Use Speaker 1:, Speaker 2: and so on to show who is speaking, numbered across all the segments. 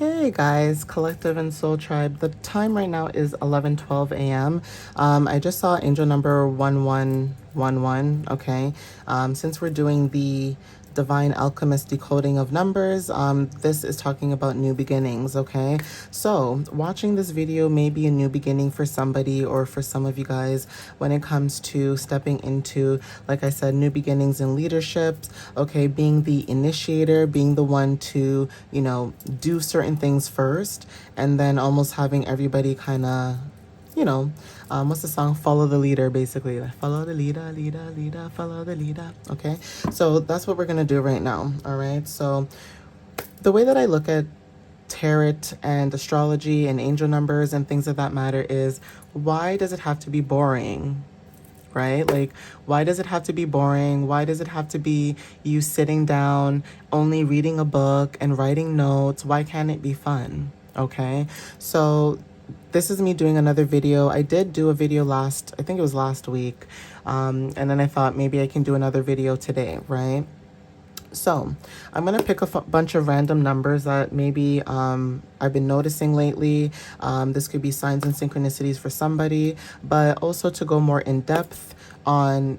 Speaker 1: Hey guys, Collective and Soul Tribe. The time right now is 11:12 a.m. I just saw angel number 1111. Okay. Since we're doing the Divine Alchemist decoding of numbers, this is talking about new beginnings. Okay. So watching this video may be a new beginning for somebody or for some of you guys when it comes to stepping into, like I said, new beginnings in leadership. Okay. Being the initiator, being the one to, do certain things first, and then almost having everybody kind of, what's the song? Follow the leader, basically. Like, follow the leader, leader, follow the leader. Okay. So that's what we're going to do right now. All right. So the way that I look at tarot and astrology and angel numbers and things of that matter is, why does it have to be boring? Right? Like, why does it have to be boring? Why does it have to be you sitting down, only reading a book and writing notes? Why can't it be fun? Okay. So this is me doing another video. I did do a video I think it was last week. And then I thought maybe I can do another video today, right? So I'm going to pick a bunch of random numbers that maybe I've been noticing lately. This could be signs and synchronicities for somebody, but also to go more in depth on,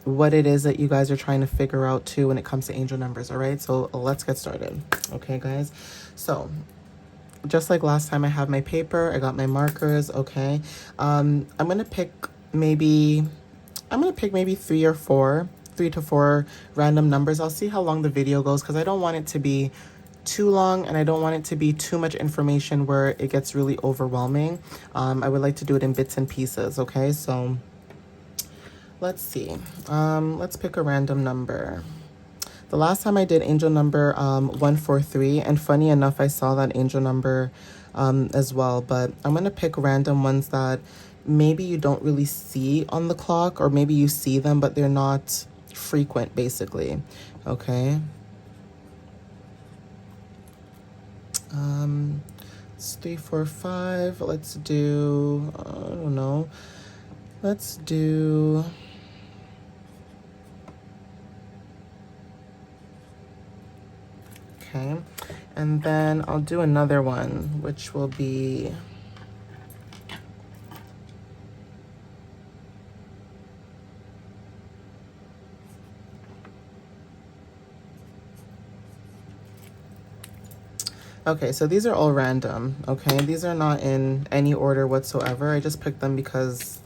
Speaker 1: what it is that you guys are trying to figure out too when it comes to angel numbers. All right. So let's get started. Okay, guys. So just like last time, I have my paper. I got my markers. Okay. I'm going to pick maybe 3 to 4 random numbers. I'll see how long the video goes because I don't want it to be too long and I don't want it to be too much information where it gets really overwhelming. I would like to do it in bits and pieces. Okay, so let's see. Let's pick a random number. The last time I did angel number 143, and funny enough, I saw that angel number as well, but I'm going to pick random ones that maybe you don't really see on the clock, or maybe you see them, but they're not frequent, basically. Okay. It's 3, 4, 5. Let's do, I don't know. Let's do, okay. And then I'll do another one, which will be, okay, so these are all random, okay? These are not in any order whatsoever. I just picked them because,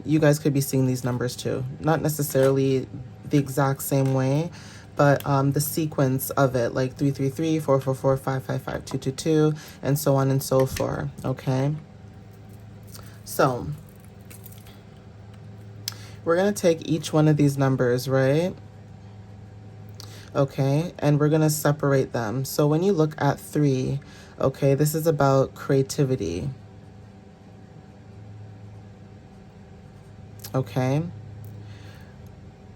Speaker 1: you guys could be seeing these numbers too. Not necessarily the exact same way, but the sequence of it, like 333, 444, 555, 222, and so on and so forth, okay? So we're going to take each one of these numbers, right? Okay, and we're going to separate them. So when you look at 3, okay, this is about creativity. Okay.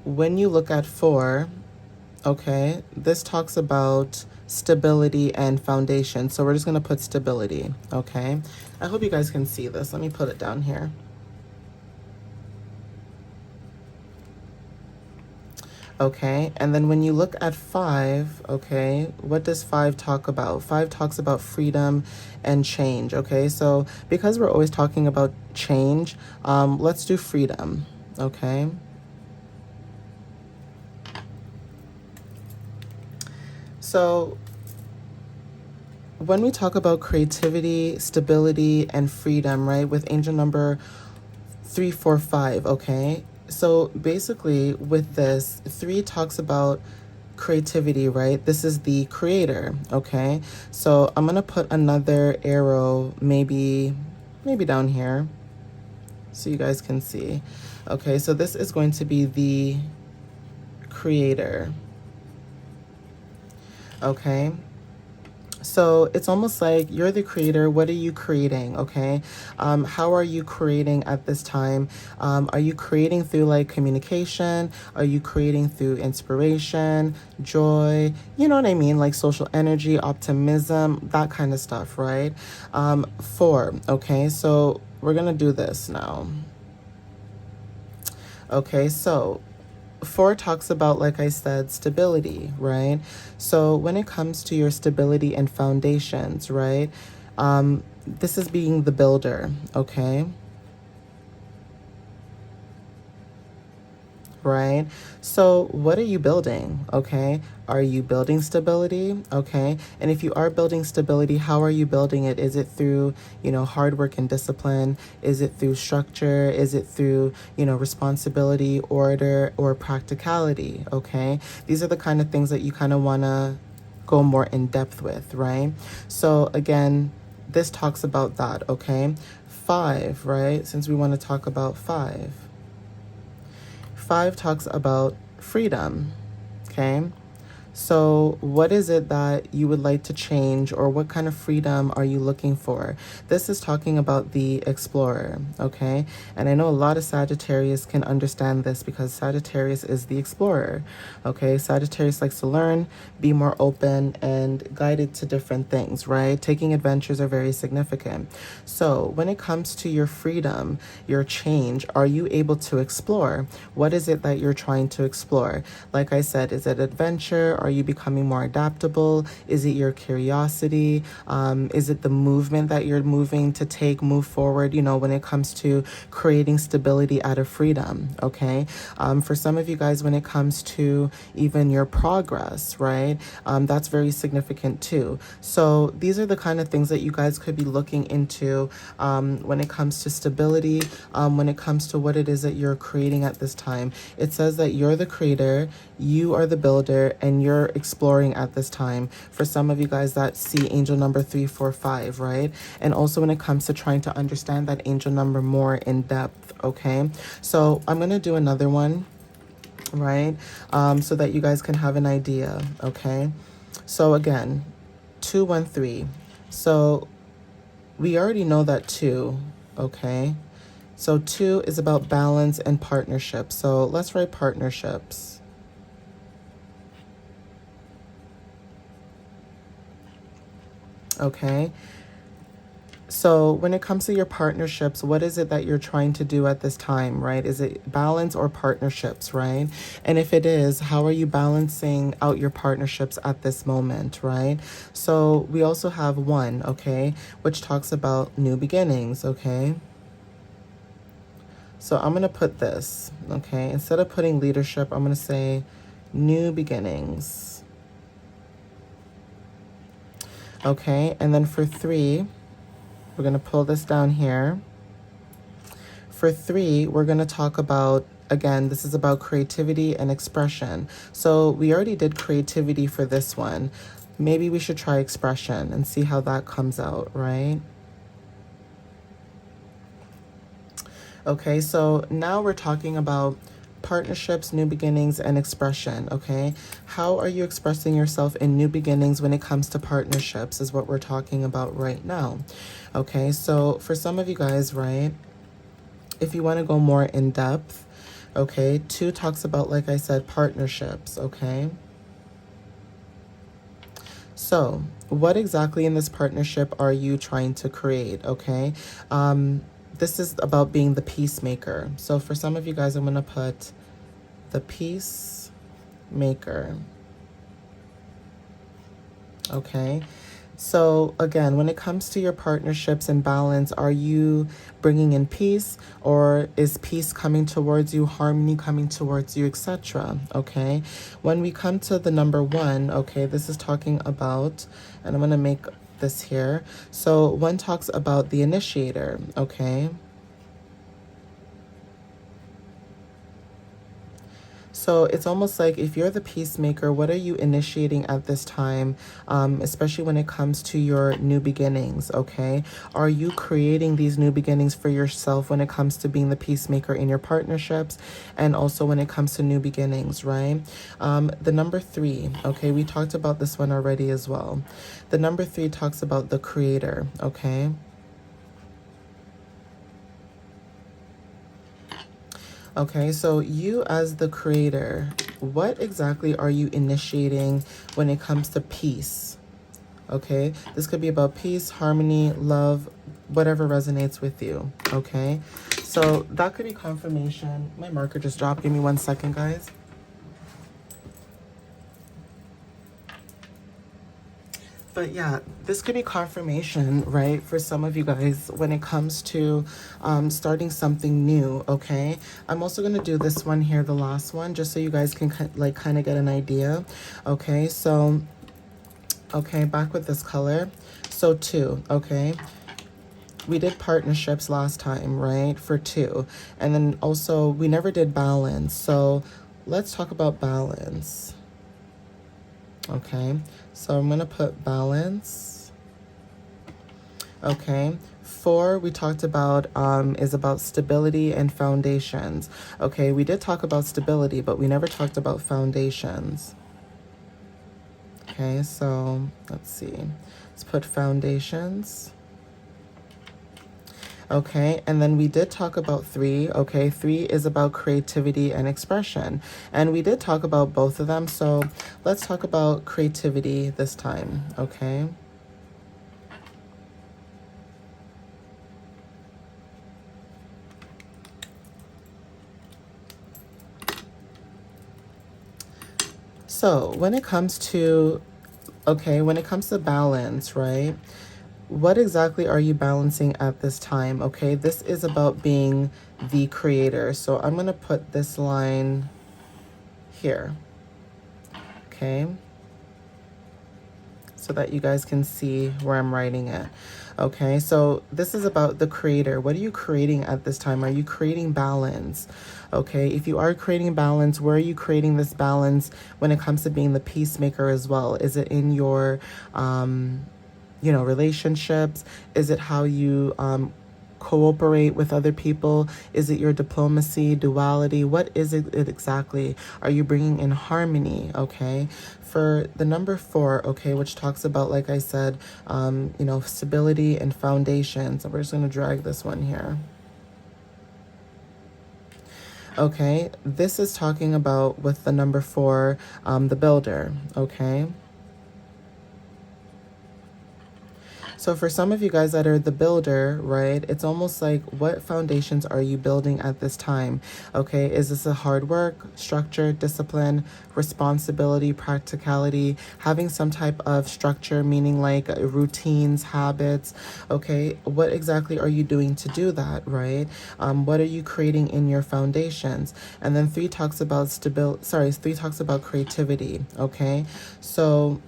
Speaker 1: When you look at 4, okay, this talks about stability and foundation. So we're just going to put stability, okay? I hope you guys can see this. Let me put it down here. Okay, and then when you look at 5, okay, what does 5 talk about? 5 talks about freedom and change, okay? So because we're always talking about change, let's do freedom, okay? So when we talk about creativity, stability, and freedom, right, with angel number 345, okay? So basically with this, 3 talks about creativity, right? This is the creator, okay? So I'm going to put another arrow maybe down here so you guys can see. Okay, so this is going to be the creator. Okay. So it's almost like you're the creator. What are you creating? Okay. How are you creating at this time? Are you creating through like communication? Are you creating through inspiration, joy? You know what I mean? Like social energy, optimism, that kind of stuff, right? 4. Okay. So we're going to do this now. Okay. So 4 talks about, like I said, stability, right? So when it comes to your stability and foundations, right? This is being the builder, okay? Right? So what are you building? Okay. Are you building stability? Okay. And if you are building stability, how are you building it? Is it through, hard work and discipline? Is it through structure? Is it through, responsibility, order, or practicality? Okay. These are the kind of things that you kind of want to go more in depth with, right? So again, this talks about that, okay? 5, right? Since we want to talk about 5. 5 talks about freedom, okay? So what is it that you would like to change, or what kind of freedom are you looking for? This is talking about the explorer, okay? And I know a lot of Sagittarius can understand this because Sagittarius is the explorer, okay? Sagittarius likes to learn, be more open, and guided to different things, right? Taking adventures are very significant. So when it comes to your freedom, your change, are you able to explore? What is it that you're trying to explore? Like I said, is it adventure? Are you becoming more adaptable? Is it your curiosity? Is it the movement that you're moving to move forward, when it comes to creating stability out of freedom, okay? For some of you guys, when it comes to even your progress, right? That's very significant too. So these are the kind of things that you guys could be looking into when it comes to stability, when it comes to what it is that you're creating at this time. It says that you're the creator, you are the builder, and you're exploring at this time. For some of you guys that see angel number 3, 4, 5, right? And also when it comes to trying to understand that angel number more in depth, okay? So I'm going to do another one, right? So that you guys can have an idea, okay? So again, 2, 1, 3. So we already know that 2, okay? So 2 is about balance and partnership. So let's write partnerships. Okay. So when it comes to your partnerships, what is it that you're trying to do at this time, right? Is it balance or partnerships, right? And if it is, how are you balancing out your partnerships at this moment, right? So we also have 1, okay, which talks about new beginnings, okay? So I'm going to put this, okay? Instead of putting leadership, I'm going to say new beginnings. Okay, and then for 3, we're going to pull this down here. For 3, we're going to talk about, again, this is about creativity and expression. So we already did creativity for this one. Maybe we should try expression and see how that comes out, right? Okay, so now we're talking about partnerships, new beginnings, and expression, okay? How are you expressing yourself in new beginnings when it comes to partnerships is what we're talking about right now, okay? So for some of you guys, right, if you want to go more in depth, okay, 2 talks about, like I said, partnerships, okay? So what exactly in this partnership are you trying to create, okay? This is about being the peacemaker. So for some of you guys, I'm going to put the peacemaker. Okay. So again, when it comes to your partnerships and balance, are you bringing in peace, or is peace coming towards you, harmony coming towards you, etc.? Okay. When we come to the number 1, okay, this is talking about, and I'm going to make this here. So 1 talks about the initiator, okay? So it's almost like if you're the peacemaker, what are you initiating at this time, especially when it comes to your new beginnings, okay? Are you creating these new beginnings for yourself when it comes to being the peacemaker in your partnerships, and also when it comes to new beginnings, right? The number 3, okay, we talked about this one already as well. The number 3 talks about the creator, okay? Okay, so you as the creator, what exactly are you initiating when it comes to peace? Okay, this could be about peace, harmony, love, whatever resonates with you. Okay, so that could be confirmation. My marker just dropped. Give me 1 second, guys. But yeah, this could be confirmation, right, for some of you guys when it comes to starting something new, okay? I'm also going to do this one here, the last one, just so you guys can like kind of get an idea, okay? So, okay, back with this color. So 2, okay? We did partnerships last time, right, for 2. And then also, we never did balance. So let's talk about balance. Okay, so I'm going to put balance. Okay, 4 we talked about is about stability and foundations. Okay, we did talk about stability, but we never talked about foundations. Okay, so let's see. Let's put foundations. Okay, and then we did talk about 3. Okay, 3 is about creativity and expression. And we did talk about both of them, so let's talk about creativity this time, okay? So when it comes to, okay, when it comes to balance, right? What exactly are you balancing at this time? Okay, this is about being the creator. So I'm going to put this line here. Okay, so that you guys can see where I'm writing it. Okay, so this is about the creator. What are you creating at this time? Are you creating balance? Okay, if you are creating balance, where are you creating this balance when it comes to being the peacemaker as well? Is it in your you know, relationships? Is it how you cooperate with other people? Is it your diplomacy, duality? What is it exactly? Are you bringing in harmony? Okay, for the number 4, okay, which talks about, like I said, you know, stability and foundations. So we're just going to drag this one here. Okay, this is talking about with the number 4, the builder. Okay. So for some of you guys that are the builder, right, it's almost like, what foundations are you building at this time? Okay, is this a hard work, structure, discipline, responsibility, practicality, having some type of structure, meaning like routines, habits? Okay, what exactly are you doing to do that, right? What are you creating in your foundations? And then 3 talks about 3 talks about creativity, okay? So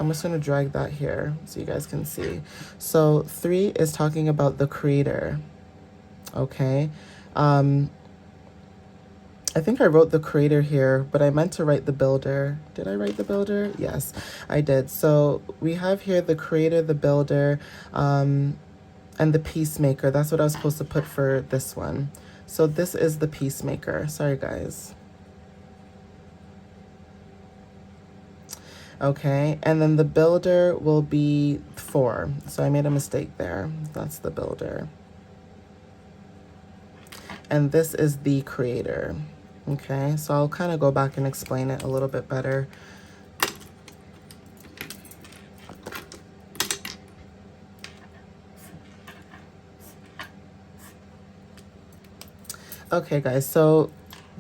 Speaker 1: I'm just going to drag that here so you guys can see. So 3 is talking about the creator, okay? I think I wrote the creator here, but I meant to write the builder. Did I write the builder? Yes, I did. So we have here the creator, the builder, and the peacemaker. That's what I was supposed to put for this one. So this is the peacemaker. Sorry, guys. Okay, and then the builder will be 4. So I made a mistake there. That's the builder. And this is the creator. Okay, so I'll kind of go back and explain it a little bit better. Okay, guys, so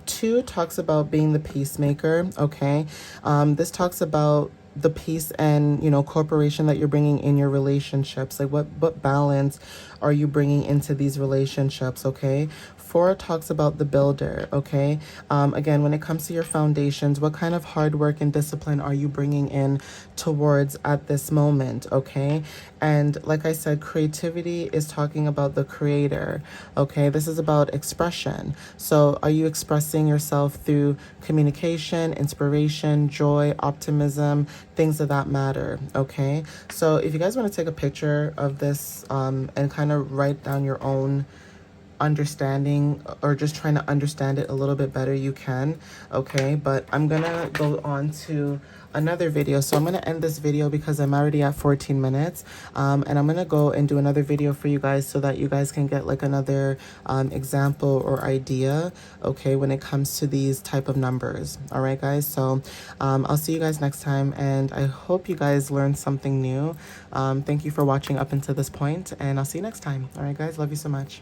Speaker 1: 2 talks about being the peacemaker, okay? This talks about the peace and, you know, cooperation that you're bringing in your relationships. Like what balance are you bringing into these relationships, okay? 4 talks about the builder, okay? Again, when it comes to your foundations, what kind of hard work and discipline are you bringing in towards at this moment, okay? And like I said, creativity is talking about the creator, okay? This is about expression. So are you expressing yourself through communication, inspiration, joy, optimism, things of that matter, okay? So if you guys want to take a picture of this and kind of write down your own understanding or just trying to understand it a little bit better, you can, okay? But I'm gonna go on to another video. So I'm gonna end this video because I'm already at 14 minutes, and I'm gonna go and do another video for you guys so that you guys can get like another example or idea, okay, when it comes to these type of numbers. All right, guys, so I'll see you guys next time, and I hope you guys learned something new. Thank you for watching up until this point, and I'll see you next time. All right, guys, love you so much.